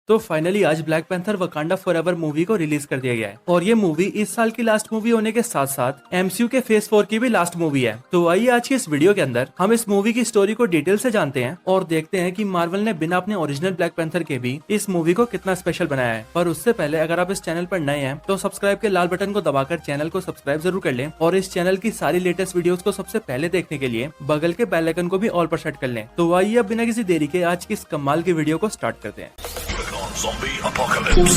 तो फाइनली आज black panther Wakanda forever movie को रिलीज कर दिया गया है और ये मूवी इस साल की लास्ट मूवी होने के साथ साथ एमसीयू के फेज 4 की भी लास्ट मूवी है। तो आइए आज की इस वीडियो के अंदर हम इस मूवी की स्टोरी को डिटेल से जानते हैं और देखते हैं कि मार्वल ने बिना अपने ओरिजिनल ब्लैक पैंथर के भी इस मूवी को कितना स्पेशल बनाया है। पर उससे पहले अगर आप इस चैनल पर नए हैं तो सब्सक्राइब के लाल बटन को दबाकर चैनल को सब्सक्राइब जरूर कर लें और इस चैनल की सारी लेटेस्ट वीडियोस को सबसे पहले देखने के लिए बगल के बेल आइकन को भी ऑल पर सेट कर लें। तो आइए अब बिना किसी देरी के आज की इस कमाल की वीडियो को स्टार्ट करते हैं। Zombie apocalypse.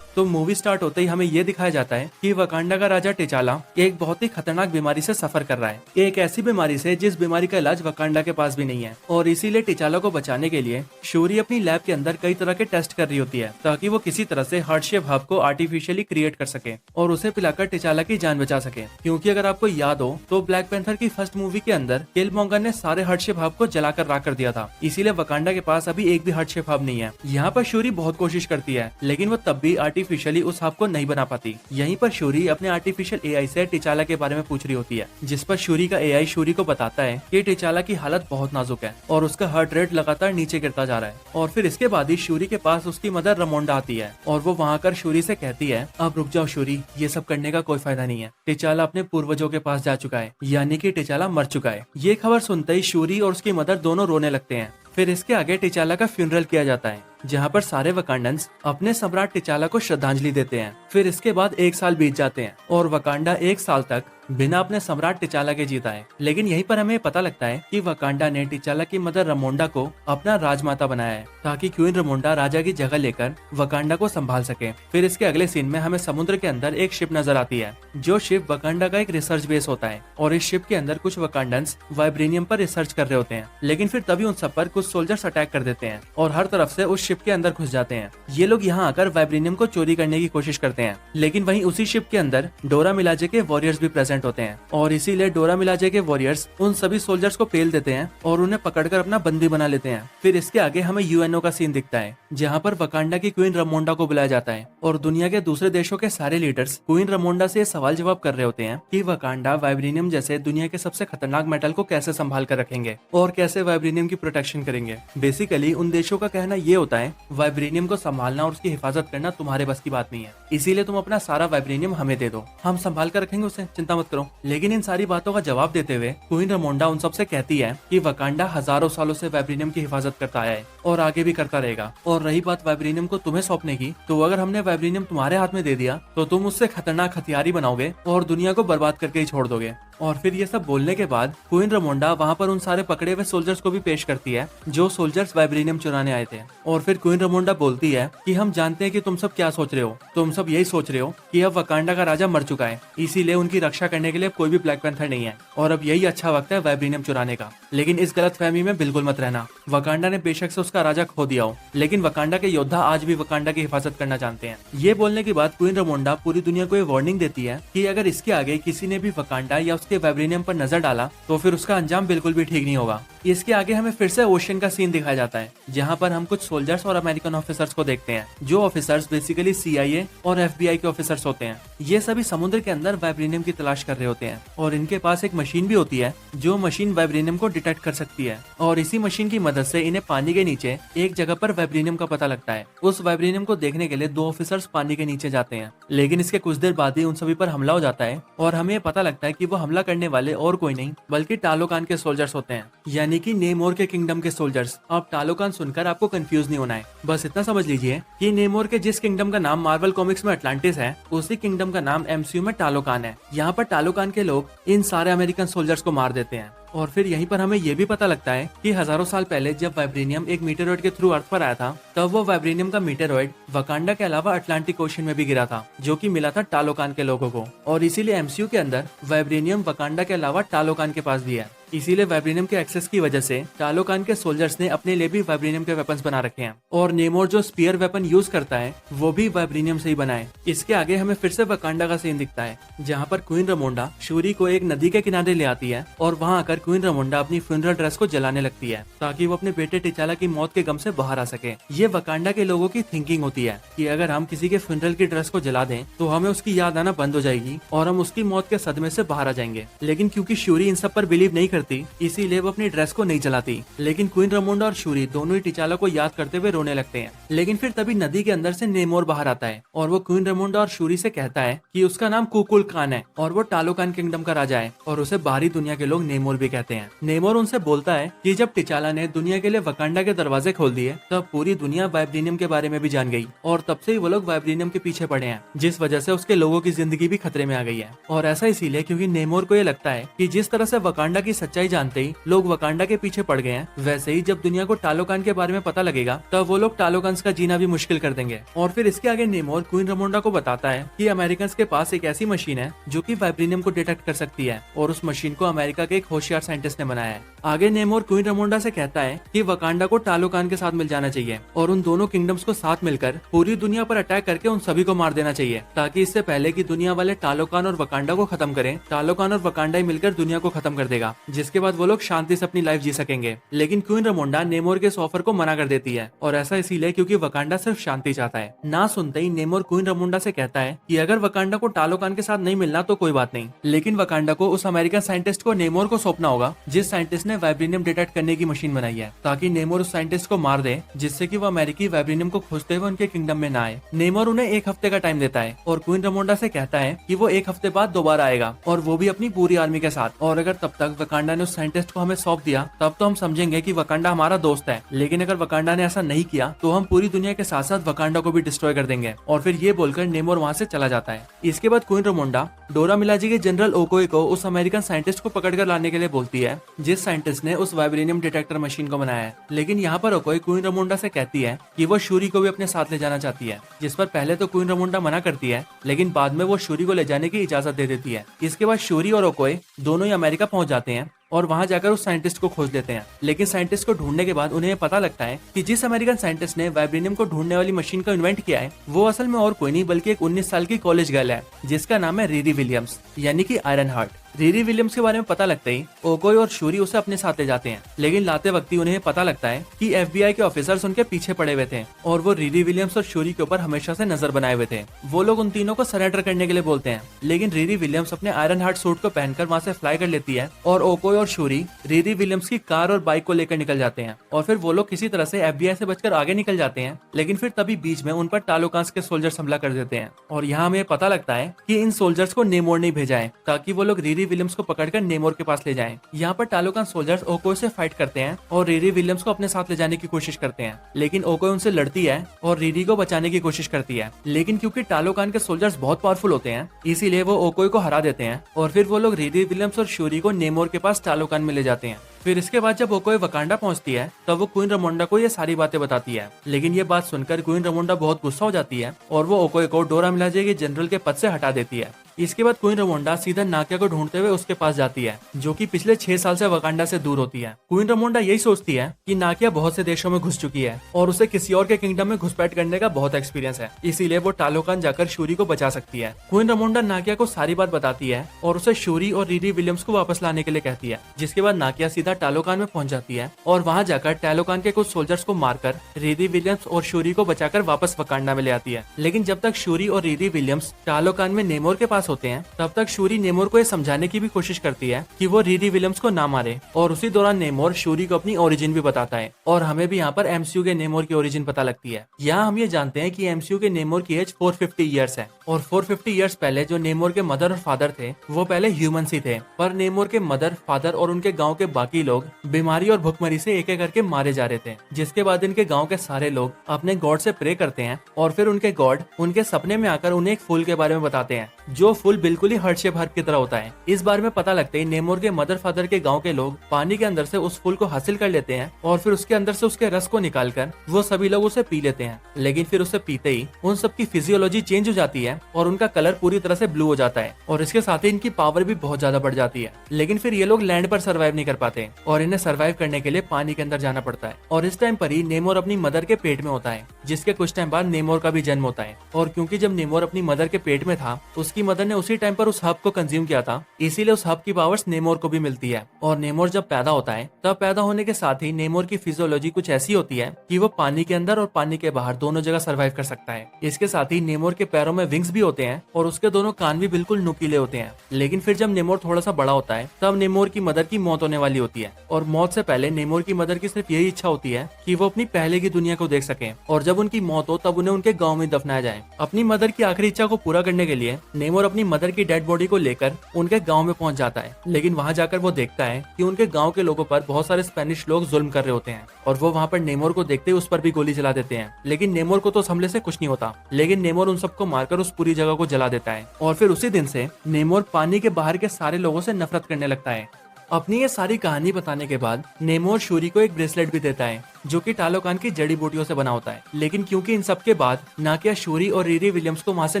तो मूवी स्टार्ट होते ही हमें ये दिखाया जाता है कि वकांडा का राजा टिचाला एक बहुत ही खतरनाक बीमारी से सफर कर रहा है, एक ऐसी बीमारी से जिस बीमारी का इलाज वकांडा के पास भी नहीं है। और इसीलिए टिचाला को बचाने के लिए शूरी अपनी लैब के अंदर कई तरह के टेस्ट कर रही होती है ताकि वो किसी तरह से हार्ट शेप हब को आर्टिफिशियली क्रिएट कर सके और उसे पिलाकर टिचाला की जान बचा सके। क्योंकि अगर आपको याद हो तो ब्लैक पैंथर की फर्स्ट मूवी के अंदर किलमॉन्गर ने सारे हार्ट शेप हब को जलाकर राख कर दिया था, इसीलिए वकांडा के पास अभी एक भी हार्ट शेप हब नहीं है। यहाँ पर शूरी बहुत कोशिश करती है लेकिन वो तब भी आर्टिफिशियली उस हब को नहीं बना पाती। यहीं पर शूरी अपने आर्टिफिशियल एआई से टिचाला के बारे में पूछ रही होती है, जिस पर शूरी का एआई शूरी को बताता है कि टिचाला की हालत बहुत नाजुक है और उसका हार्ट रेट लगातार नीचे गिरता जा रहा है। और फिर इसके बाद ही शूरी के पास उसकी मदर रमोंडा आती है और वो वहाँ कर शूरी से कहती है, अब रुक जाओ शूरी, ये सब करने का कोई फायदा नहीं है। टिचाला अपने पूर्वजों के पास जा चुका है, यानी कि टिचाला मर चुका है। ये खबर सुनते ही शूरी और उसकी मदर दोनों रोने लगते हैं। फिर इसके आगे टिचाला का फ्यूनरल किया जाता है जहाँ पर सारे वकांडन्स अपने सम्राट टिचाला को श्रद्धांजलि देते हैं। फिर इसके बाद 1 साल बीत जाते हैं और वकांडा 1 साल तक बिना अपने सम्राट टिचाला के जीता है। लेकिन यहीं पर हमें पता लगता है कि वकांडा ने टिचाला की मदर रमोंडा को अपना राजमाता बनाया है ताकि क्वीन रमोंडा राजा की जगह लेकर वकांडा को संभाल सके। फिर इसके अगले सीन में हमें समुद्र के अंदर एक शिप नजर आती है जो शिप वकांडा का एक रिसर्च बेस होता है और इस शिप के अंदर कुछ वकांडन्स वाइब्रेनियम पर रिसर्च कर रहे होते हैं। लेकिन फिर तभी उन सब पर कुछ सोल्जर्स अटैक कर देते हैं और हर तरफ से उस शिप के अंदर घुस जाते हैं। ये लोग यहाँ आकर वाइब्रेनियम को चोरी करने की कोशिश करते हैं, लेकिन वहीं उसी शिप के अंदर डोरा मिलाजे के वॉरियर्स भी प्रेजेंट होते हैं और इसीलिए डोरा मिलाजे के वॉरियर्स उन सभी सोल्जर्स को पेल देते हैं और उन्हें पकड़कर अपना बंदी बना लेते हैं। फिर इसके आगे हमें यूएनओ का सीन दिखता है जहाँ पर वकांडा की क्वीन रमोंडा को बुलाया जाता है और दुनिया के दूसरे देशों के सारे लीडर्स क्वीन रमोंडा से सवाल जवाब कर रहे होते हैं कि वकांडा वाइब्रेनियम जैसे दुनिया के सबसे खतरनाक मेटल को कैसे संभाल कर रखेंगे और कैसे वाइब्रेनियम की प्रोटेक्शन करेंगे। बेसिकली उन देशों का कहना ये होता है, वाइब्रेनियम को संभालना और उसकी हिफाजत करना तुम्हारे बस की बात नहीं है, इसीलिए तुम अपना सारा वाइब्रेनियम हमें दे दो, हम संभाल कर रखेंगे उसे, चिंता मत करो। लेकिन इन सारी बातों का जवाब देते हुए क्वीन रमोंडा उन सबसे कहती है कि वकांडा हजारों सालों से वाइब्रेनियम की हिफाजत करता आया है और आगे भी करता रहेगा। और रही बात वाइब्रेनियम को तुम्हें सौंपने की, तो अगर हमने वाइब्रेनियम तुम्हारे हाथ में दे दिया तो तुम उससे खतरनाक हथियार ही बनाओगे और दुनिया को बर्बाद करके ही छोड़ दोगे। और फिर ये सब बोलने के बाद क्वीन रमोंडा वहाँ पर उन सारे पकड़े हुए सोल्जर्स को भी पेश करती है जो सोल्जर्स वाइब्रेनियम चुराने आए थे। और फिर क्वीन रमोंडा बोलती है कि हम जानते हैं कि तुम सब क्या सोच रहे हो, तुम सब यही सोच रहे हो कि अब वकांडा का राजा मर चुका है, इसीलिए उनकी रक्षा करने के लिए कोई भी ब्लैक पैंथर नहीं है और अब यही अच्छा वक्त है वाइब्रेनियम चुराने का। लेकिन इस गलतफहमी में बिल्कुल मत रहना, वकांडा ने बेशक से उसका राजा खो दिया हो, लेकिन वकांडा के योद्धा आज भी वकांडा की हिफाजत करना जानते हैं। ये बोलने के बाद क्वीन रमोंडा पूरी दुनिया को ये वार्निंग देती है कि अगर इसके आगे किसी ने भी वकांडा या उसके वाइब्रेनियम पर नजर डाला तो फिर उसका अंजाम बिल्कुल भी ठीक नहीं होगा। इसके आगे हमें फिर से ओशन का सीन दिखाया जाता है जहाँ पर हम कुछ सोल्जर्स और अमेरिकन ऑफिसर्स को देखते हैं जो ऑफिसर्स बेसिकली सीआईए और एफबीआई के ऑफिसर्स होते हैं। ये सभी समुद्र के अंदर वाइब्रेनियम की तलाश कर रहे होते हैं और इनके पास एक मशीन भी होती है जो मशीन वाइब्रेनियम को डिटेक्ट कर सकती है और इसी मशीन की मदद से इन्हें पानी के नीचे एक जगह पर वाइब्रेनियम का पता लगता है। उस वाइब्रेनियम को देखने के लिए 2 ऑफिसर्स पानी के नीचे जाते हैं, लेकिन इसके कुछ देर बाद ही उन सभी पर हमला हो जाता है और हमें पता लगता है कि वो हमला करने वाले और कोई नहीं बल्कि टालोकान के सोल्जर्स होते हैं, यानी कि नेमोर के किंगडम के सोल्जर्स। अब टालोकान सुनकर आपको कंफ्यूज नहीं होना है, बस इतना समझ लीजिए कि नेमोर के जिस किंगडम का नाम मार्वल कॉमिक्स में अटलांटिस है, उसी किंगडम का नाम एमसीयू में टालोकान है। यहाँ पर टालोकान के लोग इन सारे अमेरिकन सोल्जर्स को मार देते हैं। और फिर यहीं पर हमें ये भी पता लगता है कि हजारों साल पहले जब वाइब्रेनियम एक मीटेरॉइड के थ्रू अर्थ पर आया था, तब वो वाइब्रेनियम का मीटेरॉइड वकांडा के अलावा अटलांटिक ओशन में भी गिरा था, जो कि मिला था टालोकान के लोगों को। और इसीलिए एमसीयू के अंदर वाइब्रेनियम वकांडा के अलावा टालोकान के पास भी है। इसीलिए वाइब्रेनियम के एक्सेस की वजह से टालोकान के सोल्जर्स ने अपने लिए भी वाइब्रेनियम के वेपन्स बना रखे हैं और नेमोर जो स्पीयर वेपन यूज करता है वो भी वाइब्रेनियम से ही बना है। इसके आगे हमें फिर से वकांडा का सीन दिखता है जहाँ पर क्वीन रमोंडा शूरी को एक नदी के किनारे ले आती है और वहाँ आकर क्वीन रमोंडा अपनी फ्यूनरल ड्रेस को जलाने लगती है ताकि वो अपने बेटे टिचाला की मौत के गम से बाहर आ सके। ये वकांडा के लोगों की थिंकिंग होती है कि अगर हम किसी के फ्यूनरल की ड्रेस को जला दें तो हमें उसकी याद आना बंद हो जाएगी और हम उसकी मौत के सदमे से बाहर आ जाएंगे। लेकिन क्योंकि शूरी इन सब पर बिलीव नहीं करती इसीलिए वो अपनी ड्रेस को नहीं जलाती। लेकिन क्वीन रमोंडा और शूरी दोनों ही टिचाला को याद करते हुए रोने लगते हैं। लेकिन फिर तभी नदी के अंदर से नेमोर बाहर आता है और वो क्वीन रमोंडा और शूरी से कहता है कि उसका नाम कुकुल खान है और वो टालोकान किंगडम का राजा है और उसे बाहरी दुनिया के लोग नेमोर भी कहते हैं। नेमोर उनसे बोलता है कि जब टिचाला ने दुनिया के लिए वकांडा के दरवाजे खोल दिए तब पूरी दुनिया वाइब्रेनियम के बारे में भी जान गई और तब से ही वो लोग वाइब्रेनियम के पीछे पड़े हैं, जिस वजह से उसके लोगों की जिंदगी भी खतरे में आ गई है। और ऐसा इसीलिए क्योंकि नेमोर को ये लगता है कि जिस तरह से वकांडा की सच्चाई जानते ही लोग वकांडा के पीछे पड़ गए हैं, वैसे ही जब दुनिया को टालोकान के बारे में पता लगेगा तब वो लोग टालोकान का जीना भी मुश्किल कर देंगे। और फिर इसके आगे नेमोर क्वीन रमोंडा को बताता है कि अमेरिकन के पास एक ऐसी मशीन है जो कि वाइब्रेनियम को डिटेक्ट कर सकती है और उस मशीन को अमेरिका के एक होशियार साइंटिस्ट ने बनाया है। आगे नेमोर क्वीन रमोंडा से कहता है कि वकांडा को टालोकान के साथ मिल जाना चाहिए और उन दोनों किंगडम्स को साथ मिलकर पूरी दुनिया पर अटैक करके उन सभी को मार देना चाहिए ताकि इससे पहले कि दुनिया वाले टालोकान और वकांडा को खत्म करें, टालोकान और वकांडा ही मिलकर दुनिया को खत्म कर देगा, जिसके बाद वो लोग शांति से अपनी लाइफ जी सकेंगे। लेकिन क्वीन रमोंडा नेमोर के इस ऑफर को मना कर देती है और ऐसा इसीलिए क्योंकि वकांडा सिर्फ शांति चाहता है। ना सुनते ही नेमोर क्वीन रमोंडा से कहता है कि अगर वकांडा को टालोकान के साथ नहीं मिलना तो कोई बात नहीं, लेकिन वकांडा को उस अमेरिकन साइंटिस्ट को नेमोर को सौंपना होगा जिस साइंटिस्ट ने वाइब्रेनियम डिटेक्ट करने की मशीन बनाई है, ताकि नेमोर उस साइंटिस्ट को मार दे जिससे कि वो अमेरिकी वाइब्रेनियम को खोजते हुए उनके किंगडम में न आए। नेमोर उन्हें 1 हफ्ते का टाइम देता है और क्वीन रमोंडा से कहता है कि वो 1 हफ्ते बाद दोबारा आएगा और वो भी अपनी पूरी आर्मी के साथ। और अगर तब तक वकांडा ने उस साइंटिस्ट को हमें सौंप दिया तब तो हम समझेंगे कि वकांडा हमारा दोस्त है, लेकिन अगर वकांडा ने ऐसा नहीं किया तो हम पूरी दुनिया के साथ साथ वकांडा को भी डिस्ट्रॉय कर देंगे। और फिर ये बोलकर नेमोर वहाँ से चला जाता है। इसके बाद क्वीन रमोंडा डोरा मिलाजी के जनरल ओकोई को उस अमेरिकन साइंटिस्ट को पकड़कर लाने के लिए बोलती है जिस साइंटिस्ट ने उस वाइब्रेनियम डिटेक्टर मशीन को बनाया है। लेकिन यहाँ पर ओकोई क्वीन रमोंडा से कहती है कि वो शूरी को भी अपने साथ ले जाना चाहती है, जिस पर पहले तो क्वीन रमोंडा मना करती है लेकिन बाद में वो शूरी को ले जाने की इजाजत दे देती है। इसके बाद शूरी और ओकोई दोनों ही अमेरिका पहुंच जाते हैं और वहां जाकर उस साइंटिस्ट को खोज लेते हैं। लेकिन साइंटिस्ट को ढूंढने के बाद उन्हें पता लगता है कि जिस अमेरिकन साइंटिस्ट ने वाइब्रेनियम को ढूंढने वाली मशीन को इन्वेंट किया है वो असल में और कोई नहीं बल्कि एक 19 साल की कॉलेज गर्ल है जिसका नाम है रिरी विलियम्स यानी कि आयरन हार्ट। रिरी विलियम्स के बारे में पता लगते ही ओकोई और शूरी उसे अपने साथ ले जाते हैं, लेकिन लाते वक्त ही उन्हें पता लगता है कि FBI के ऑफिसर्स उनके पीछे पड़े हुए थे और वो रिरी विलियम्स और शूरी के ऊपर हमेशा से नजर बनाए हुए थे। वो लोग उन तीनों को सरेंडर करने के लिए बोलते हैं, लेकिन रिरी विलियम्स अपने आयरन हार्ट सूट को पहनकर वहाँ से फ्लाई कर लेती है और ओकोई और शूरी रिरी विलियम्स की कार और बाइक को लेकर निकल जाते हैं। और फिर वो लोग किसी तरह से FBI से बचकर आगे निकल जाते हैं, लेकिन फिर तभी बीच में उन पर टालोकान के सोल्जर्स हमला कर देते हैं। और यहाँ हमें पता लगता है कि इन सोल्जर्स को नेमोर ने भेजा है ताकि वो लोग रिरी विलियम्स को पकड़कर नेमोर के पास ले जाएं। यहाँ पर टालोकान सोल्जर्स ओकोई से फाइट करते हैं और रिरी विलियम्स को अपने साथ ले जाने की कोशिश करते हैं, लेकिन ओकोई उनसे लड़ती है और रिरी को बचाने की कोशिश करती है। लेकिन क्योंकि टालोकान के सोल्जर्स बहुत पावरफुल होते हैं इसीलिए वो ओकोई को हरा देते हैं और फिर वो लोग रिरी विलियम्स और शूरी को नेमोर के पास टालोकान में ले जाते हैं। फिर इसके बाद जब ओकोई वकांडा पहुंचती है तब वो क्वीन रमोंडा को ये सारी बातें बताती है, लेकिन ये बात सुनकर क्वीन रमोंडा बहुत गुस्सा हो जाती है और वो ओकोई को डोरा मिलाजे के जनरल के पद से हटा देती है। इसके बाद क्वीन रमोंडा सीधा नाकिया को ढूंढते हुए उसके पास जाती है जो कि पिछले 6 साल से वकांडा से दूर होती है। क्वीन रमोंडा यही सोचती है कि नाकिया बहुत से देशों में घुस चुकी है और उसे किसी और के किंगडम में घुसपैठ करने का बहुत एक्सपीरियंस है, इसीलिए वो टालोकान जाकर शूरी को बचा सकती है। क्वीन रमोंडा नाकिया को सारी बात बताती है और उसे शूरी और रिरी विलियम्स को वापस लाने के लिए कहती है, जिसके बाद नाकिया सीधा टालोकान में पहुंच जाती है और वहां जाकर टालोकान के कुछ सोल्जर्स को मारकर रिरी विलियम्स और शूरी को बचाकर वापस वकांडा में ले आती है। लेकिन जब तक शूरी और रिरी विलियम्स टालोकान में नेमोर के पास होते हैं तब तक शूरी नेमोर को यह समझाने की भी कोशिश करती है कि वो रिरी विलियम्स को ना मारे और उसी दौरान नेमोर शूरी को अपनी ओरिजिन भी बताता है और हमें भी यहाँ पर MCU के नेमोर की ओरिजिन पता लगती है। यहाँ हम ये जानते हैं कि MCU के नेमोर की एज 450 ईयर्स है और 450 ईयर्स पहले जो नेमोर के मदर और फादर थे वो पहले ह्यूमंस ही थे, पर नेमोर के मदर फादर और उनके गाँव के बाकी लोग बीमारी और भुखमरी से एक एक करके मारे जा रहे थे, जिसके बाद इनके गाँव के सारे लोग अपने गॉड से प्रे करते हैं और फिर उनके गॉड उनके सपने में आकर उन्हें एक फूल के बारे में बताते हैं जो फूल बिल्कुल ही हार्ट शेप हर्ब की तरह होता है। इस बारे में पता लगते ही नेमोर के मदर फादर के गांव के लोग पानी के अंदर से उस फूल को हासिल कर लेते हैं और फिर उसके अंदर से उसके रस को निकालकर वो सभी लोग उसे पी लेते हैं। लेकिन फिर उसे पीते ही उन सबकी फिजियोलॉजी चेंज हो जाती है और उनका कलर पूरी तरह से ब्लू हो जाता है और इसके साथ ही इनकी पावर भी बहुत ज्यादा बढ़ जाती है। लेकिन फिर ये लोग लैंड पर सर्वाइव नहीं कर पाते और इन्हें सर्वाइव करने के लिए पानी के अंदर जाना पड़ता है। और इस टाइम पर ही नेमोर अपनी मदर के पेट में होता है, जिसके कुछ टाइम बाद नेमोर का भी जन्म होता है। और क्योंकि जब नेमोर अपनी मदर के पेट में था, उसकी मदर ने उसी टाइम पर उस हब को कंज्यूम किया था, इसीलिए उस हब की पावर्स नेमोर को भी मिलती है। और नेमोर जब पैदा होता है तब पैदा होने के साथ ही नेमोर की फिजियोलॉजी कुछ ऐसी होती है कि वो पानी के अंदर और पानी के बाहर दोनों जगह सर्वाइव कर सकता है। इसके साथ ही नेमोर के पैरों में विंग्स भी होते हैं और उसके दोनों कान भी बिल्कुल नुकीले होते हैं। लेकिन फिर जब नेमोर थोड़ा सा बड़ा होता है तब नेमोर की मदर की मौत होने वाली होती है और मौत से पहले नेमोर की मदर की सिर्फ यही इच्छा होती है कि वो अपनी पहले की दुनिया को देख सके और जब उनकी मौत हो तब उन्हें उनके गांव में दफनाया जाए। अपनी मदर की आखिरी इच्छा को पूरा करने के लिए नेमोर अपनी मदर की डेड बॉडी को लेकर उनके गांव में पहुंच जाता है। लेकिन वहां जाकर वो देखता है कि उनके गांव के लोगों पर बहुत सारे स्पेनिश लोग जुल्म कर रहे होते हैं और वो वहां पर नेमोर को देखते ही उस पर भी गोली चला देते हैं। लेकिन नेमोर को तो उस हमले से कुछ नहीं होता, लेकिन नेमोर उन सबको मारकर उस पूरी जगह को जला देता है। और फिर उसी दिन से नेमोर पानी के बाहर के सारे लोगों से नफरत करने लगता है। अपनी ये सारी कहानी बताने के बाद नेमोर शूरी को एक ब्रेसलेट भी देता है जो कि टालोकान की जड़ी बूटियों से बना होता है। लेकिन क्योंकि इन सब के बाद नाकिया शूरी और रीरी विलियम्स को वहां से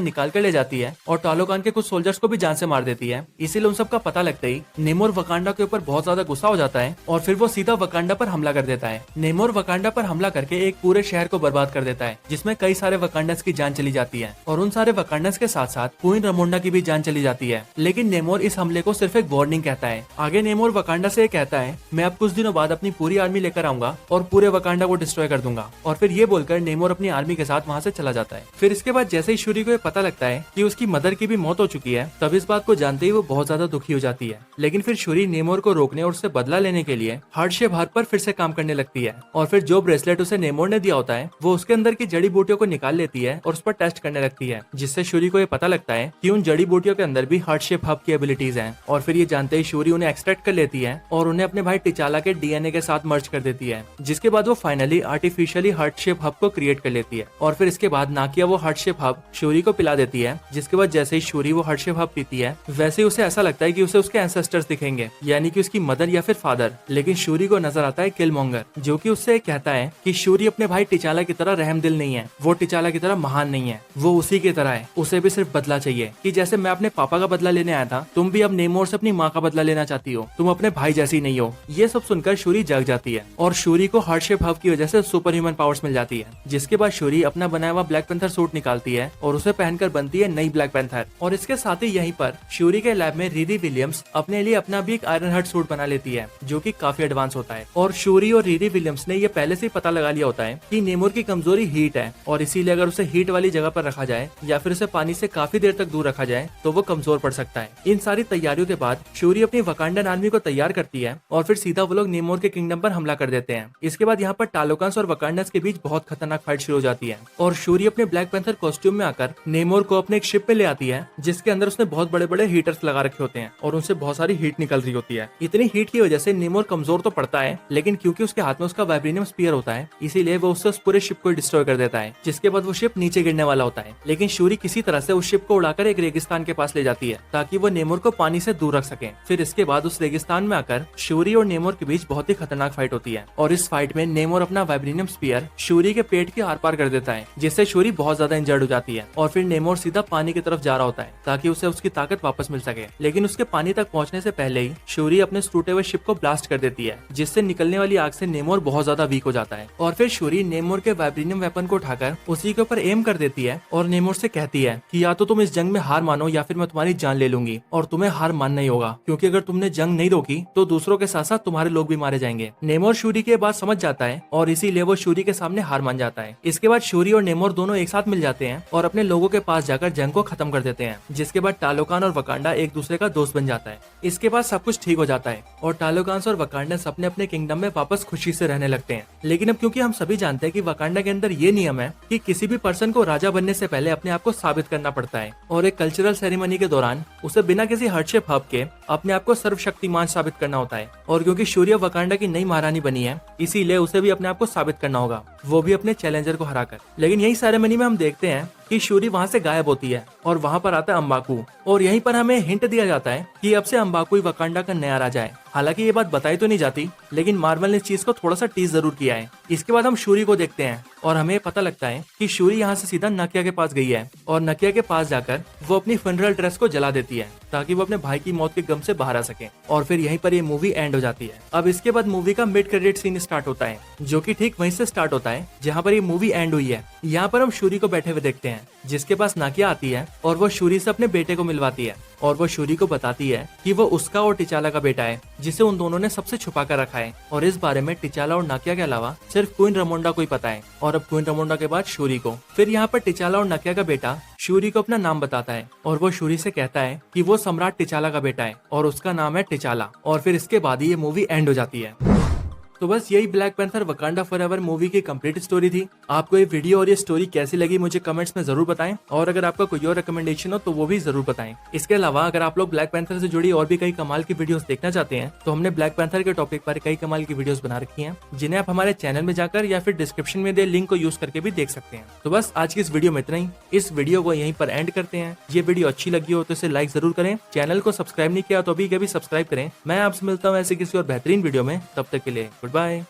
निकाल कर ले जाती है और टालोकान के कुछ सोल्जर्स को भी जान से मार देती है, इसीलिए उन सब का पता लगते ही नेमोर वकांडा के ऊपर बहुत ज्यादा गुस्सा हो जाता है और फिर वो सीधा वकांडा पर हमला कर देता है। नेमोर वकांडा पर हमला करके एक पूरे शहर को बर्बाद कर देता है, जिसमें कई सारे वकांडस की जान चली जाती है और उन सारे वकांडस के साथ साथ क्वीन रमोंडा की भी जान चली जाती है। लेकिन नेमोर इस हमले को सिर्फ एक वार्निंग कहता है। आगे नेमोर वकांडा से कहता है, मैं अब कुछ दिनों बाद अपनी पूरी आर्मी लेकर आऊंगा और पूरे वकांडा को डिस्ट्रॉय कर दूंगा। और फिर ये बोलकर नेमोर अपनी आर्मी के साथ वहां से चला जाता है। फिर इसके बाद जैसे ही शूरी को ये पता लगता है कि उसकी मदर की भी मौत हो चुकी है, तब इस बात को जानते ही वो बहुत ज्यादा दुखी हो जाती है। लेकिन फिर शूरी नेमोर को रोकने और उससे बदला लेने के लिए हार्ट शेप हर्ब पर फिर से काम करने लगती है और फिर जो ब्रेसलेट उसे नेमोर ने दिया होता है वो उसके अंदर की जड़ी बूटियों को निकाल लेती है और उस पर टेस्ट करने लगती है, जिससे शूरी को ये पता लगता है कि उन जड़ी बूटियों के अंदर भी हार्ट शेप हर्ब की एबिलिटीज हैं। और फिर ये जानते ही शूरी उन्हें एक्सट्रैक्ट कर लेती है और उन्हें अपने भाई टिचाला के डीएनए के साथ मर्ज कर देती है, जिसके बाद वो finally artificially heart shape hub को क्रिएट कर लेती है। और फिर इसके बाद नाकिया वो हार्ट शेप हब शूरी को पिला देती है, जिसके बाद जैसे ही शूरी वो हार्ट शेप हब पीती है वैसे ही उसे ऐसा लगता है कि उसे उसके एंसेस्टर्स दिखेंगे, यानी कि उसकी मदर या फिर फादर। लेकिन शूरी को नजर आता है किलमोंगर, जो कि उससे कहता है कि शूरी अपने भाई टिचाला की तरह रहमदिल नहीं है, वो टिचाला की तरह महान नहीं है, वो उसी की तरह है, उसे भी सिर्फ बदला चाहिए। कि जैसे मैं अपने पापा का बदला लेने आया था, तुम भी अब नेमोर से अपनी माँ का बदला लेना चाहती हो, तुम अपने भाई जैसी नहीं हो। ये सब सुनकर शूरी जग जाती है और शूरी को हार्ट शेप हब की वजह से सुपर ह्यूमन पावर्स मिल जाती है, जिसके बाद शूरी अपना बनाया हुआ ब्लैक पैंथर सूट निकालती है और उसे पहनकर बनती है नई ब्लैक पैंथर। और इसके साथ ही यहीं पर शूरी के लैब में रीरी विलियम्स अपने लिए अपना भी एक आयरन हार्ट सूट बना लेती है, जो कि काफी एडवांस होता है। और शूरी और रीरी विलियम्स ने ये पहले से ही पता लगा लिया होता है कि नेमोर की कमजोरी हीट है और इसीलिए अगर उसे हीट वाली जगह पर रखा जाए या फिर उसे पानी से काफी देर तक दूर रखा जाए तो वो कमजोर पड़ सकता है। इन सारी तैयारियों के बाद शूरी अपनी वकांडन आर्मी को तैयार करती है और फिर सीधा वो लोग नेमोर के किंगडम पर हमला कर देते हैं। इसके बाद यहाँ पर टालोकांस और वकांडस के बीच बहुत खतरनाक फाइट शुरू हो जाती है और शूरी अपने ब्लैक पैंथर कॉस्ट्यूम में आकर नेमोर को अपने एक शिप पे ले आती है, जिसके अंदर उसने बहुत बड़े बड़े हीटर्स लगा रखे होते हैं और उनसे बहुत सारी हीट निकल रही होती है। इतनी हीट की वजह से नेमोर कमजोर तो पड़ता है, लेकिन क्योंकि उसके हाथ में उसका वाइब्रेनियम स्पीयर होता है, इसीलिए वो उससे उस पूरे शिप को डिस्ट्रॉय कर देता है, जिसके बाद वो शिप नीचे गिरने वाला होता है। लेकिन शूरी किसी तरह से उस शिप को उड़ाकर एक रेगिस्तान के पास ले जाती है ताकि वो नेमोर को पानी से दूर रख सके। फिर इसके बाद उस रेगिस्तान में आकर शूरी और नेमोर के बीच बहुत ही खतरनाक फाइट होती है और इस फाइट में नेमोर अपना वाइब्रेनियम स्पीयर शूरी के पेट के आर पार कर देता है, जिससे शूरी बहुत ज्यादा इंजर्ड हो जाती है और फिर नेमोर सीधा पानी की तरफ जा रहा होता है ताकि उसे उसकी ताकत वापस मिल सके। लेकिन उसके पानी तक पहुंचने से पहले ही शूरी अपने टूटे हुए शिप को ब्लास्ट कर देती है, जिससे निकलने वाली आग से नेमोर बहुत ज्यादा वीक हो जाता है। और फिर शूरी नेमोर के वाइब्रेनियम वेपन को उठाकर उसी के ऊपर एम कर देती है और नेमोर से कहती है कि या तो तुम इस जंग में हार मानो या फिर मैं तुम्हारी जान ले लूंगी। और तुम्हें हार मानना ही होगा, क्योंकि अगर तुमने जंग नहीं रोकी तो दूसरों के साथ साथ तुम्हारे लोग भी मारे जाएंगे। नेमोर शूरी की बात समझ जाता है और इसीलिए वो शूरी के सामने हार मान जाता है। इसके बाद शूरी और नेमोर दोनों एक साथ मिल जाते हैं और अपने लोगों के पास जाकर जंग को खत्म कर देते हैं, जिसके बाद टालोकान और वकांडा एक दूसरे का दोस्त बन जाता है। इसके बाद सब कुछ ठीक हो जाता है और टालोकांस और वकांडस अपने अपने किंगडम में वापस खुशी से रहने लगते हैं। लेकिन अब क्योंकि हम सभी जानते हैं कि वकांडा के अंदर ये नियम है कि किसी भी पर्सन को राजा बनने से पहले अपने आप को साबित करना पड़ता है और एक कल्चरल सेरेमनी के दौरान उसे बिना किसी हार्ट शेप हब के अपने आप को सर्वशक्तिमान साबित करना होता है। और क्योंकि शूरी वकांडा की नई महारानी बनी है, इसीलिए उसे भी अपने आप को साबित करना होगा, वो भी अपने चैलेंजर को हराकर। लेकिन यही सेरेमनी में हम देखते हैं कि शूरी वहाँ से गायब होती है और वहाँ पर आता है अम्बाकू, और यहीं पर हमें हिंट दिया जाता है कि अब से अम्बाकू ही वकांडा का नया राजा है। हालांकि ये बात बताई तो नहीं जाती, लेकिन मार्वल ने इस चीज को थोड़ा सा टीज जरूर किया है। इसके बाद हम शूरी को देखते हैं और हमें पता लगता है कि शूरी यहाँ से सीधा नकिया के पास गई है और नकिया के पास जाकर वो अपनी फनरल ड्रेस को जला देती है ताकि वो अपने भाई की मौत के गम से बाहर आ सके, और फिर यहीं पर ये मूवी एंड हो जाती है। अब इसके बाद मूवी का मिड क्रेडिट सीन स्टार्ट होता है, जो कि ठीक वहीं से स्टार्ट होता है जहाँ पर ये मूवी एंड हुई है। यहाँ पर हम शूरी को बैठे हुए देखते हैं, जिसके पास नाकिया आती है और वो शूरी से अपने बेटे को मिलवाती है और वो शूरी को बताती है कि वो उसका और टिचाला का बेटा है, जिसे उन दोनों ने सबसे छुपा कर रखा है, और इस बारे में टिचाला और नाकिया के अलावा सिर्फ क्वीन रमोंडा को ही पता है, और अब क्वीन रमोंडा के बाद शूरी को। फिर यहाँ पर टिचाला और नाकिया का बेटा शूरी को अपना नाम बताता है और वो शूरी से कहता है कि वो सम्राट टिचाला का बेटा है और उसका नाम है टिचाला, और फिर इसके बाद ही ये मूवी एंड हो जाती है। तो बस यही black panther Wakanda forever movie की कंप्लीट स्टोरी थी। आपको ये वीडियो और ये स्टोरी कैसी लगी मुझे कमेंट्स में जरूर बताएं, और अगर आपका कोई और रिकमेंडेशन हो तो वो भी जरूर बताएं। इसके अलावा अगर आप लोग ब्लैक पैंथर से जुड़ी और भी कई कमाल की वीडियोस देखना चाहते हैं तो हमने ब्लैक पैंथर के टॉपिक पर कई कमाल की वीडियोस बना रखी हैं, जिन्हें आप हमारे चैनल में जाकर या फिर डिस्क्रिप्शन में दे लिंक को यूज करके भी देख सकते हैं। तो बस आज की इस वीडियो में इतना ही। इस वीडियो को यहीं पर एंड करते हैं। ये वीडियो अच्छी लगी हो तो इसे लाइक जरूर करें, चैनल को सब्सक्राइब नहीं किया तो अभी कभी सब्सक्राइब करें। मैं आपसे मिलता हूँ ऐसे किसी और बेहतरीन वीडियो में, तब तक के लिए गुड बाय।